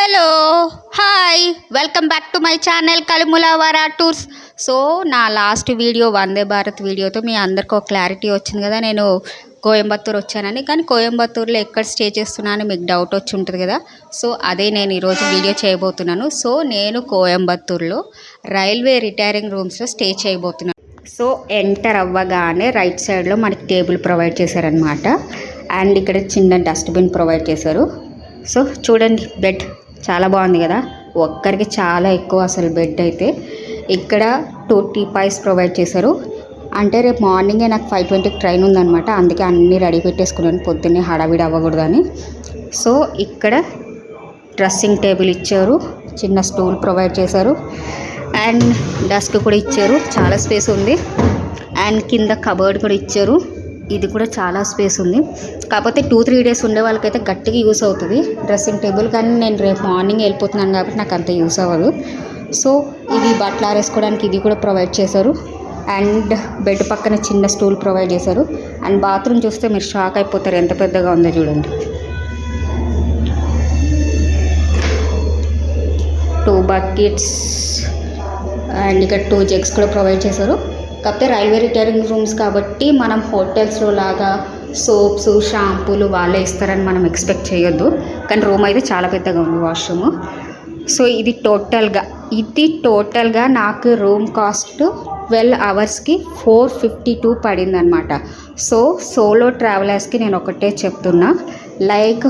Hello hi welcome back to my channel కలిములవర tours. So నా last video Vande Bharat వీడియోతో మీ అందరికీ ఒక క్లారిటీ వచ్చింది కదా, నేను కోయంబత్తూర్ వచ్చానని. కానీ కోయంబత్తూర్లో ఎక్కడ స్టే చేస్తున్నానని మీకు డౌట్ వచ్చి ఉంటుంది కదా. సో అదే నేను ఈరోజు వీడియో చేయబోతున్నాను. సో నేను కోయంబత్తూర్లో రైల్వే రిటైరింగ్ రూమ్స్లో స్టే చేయబోతున్నాను. సో ఎంటర్ అవ్వగానే రైట్ సైడ్లో మనకి టేబుల్ ప్రొవైడ్ చేశారనమాట. అండ్ ఇక్కడ చిన్న డస్ట్బిన్ ప్రొవైడ్ చేశారు. సో చూడండి, బెడ్ చాలా బాగుంది కదా, ఒక్కరికి చాలా ఎక్కువ అసలు బెడ్ అయితే. ఇక్కడ 2 టీపాయ్స్ ప్రొవైడ్ చేశారు. అంటే రేపు మార్నింగే నాకు 5:20కి ట్రైన్ ఉందనమాట, అందుకే అన్నీ రెడీ పెట్టేసుకున్నాను పొద్దున్నే హడావిడి అవ్వకూడదని. సో ఇక్కడ డ్రెస్సింగ్ టేబుల్ ఇచ్చారు, చిన్న స్టూల్ ప్రొవైడ్ చేశారు, అండ్ డస్క్ కూడా ఇచ్చారు, చాలా స్పేస్ ఉంది. అండ్ కింద కబర్డ్ కూడా ఇచ్చారు, ఇది కూడా చాలా స్పేస్ ఉంది. కాకపోతే 2-3 డేస్ ఉండే వాళ్ళకైతే గట్టిగా యూస్ అవుతుంది డ్రెస్సింగ్ టేబుల్. కానీ నేను రేపు మార్నింగ్ వెళ్ళిపోతున్నాను కాబట్టి నాకు అంత యూస్ అవ్వదు. సో ఇది బట్టలు ఆరేసుకోవడానికి ఇది కూడా ప్రొవైడ్ చేశారు. అండ్ బెడ్ పక్కన చిన్న స్టూల్ ప్రొవైడ్ చేశారు. అండ్ బాత్రూమ్ చూస్తే మీరు షాక్ అయిపోతారు, ఎంత పెద్దగా ఉందో చూడండి. 2 బకెట్స్ అండ్ ఇక్కడ 2 జగ్స్ కూడా ప్రొవైడ్ చేశారు. కాకపోతే రైల్వే రిటైరింగ్ రూమ్స్ కాబట్టి మనం హోటల్స్లో లాగా సోప్స్ షాంపూలు వాళ్ళే ఇస్తారని మనం ఎక్స్పెక్ట్ చేయొద్దు. కానీ రూమ్ అయితే చాలా పెద్దగా ఉంది, వాష్రూమ్. సో ఇది టోటల్గా నాకు రూమ్ కాస్ట్ 12 అవర్స్కి 452 పడింది అనమాట. సో సోలో ట్రావెలర్స్కి నేను ఒకటే చెప్తున్నా, లైక్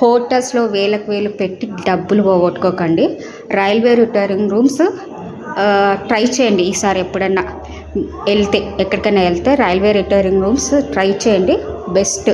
హోటల్స్లో వేలకు వేలు పెట్టి డబ్బులు పోగొట్టుకోకండి. రైల్వే రిటైరింగ్ రూమ్స్ ట్రై చేయండి. ఈసారి ఎప్పుడన్నా ఎక్కడికైనా వెళ్తే రైల్వే రిటైరింగ్ రూమ్స్ ట్రై చేయండి, బెస్ట్.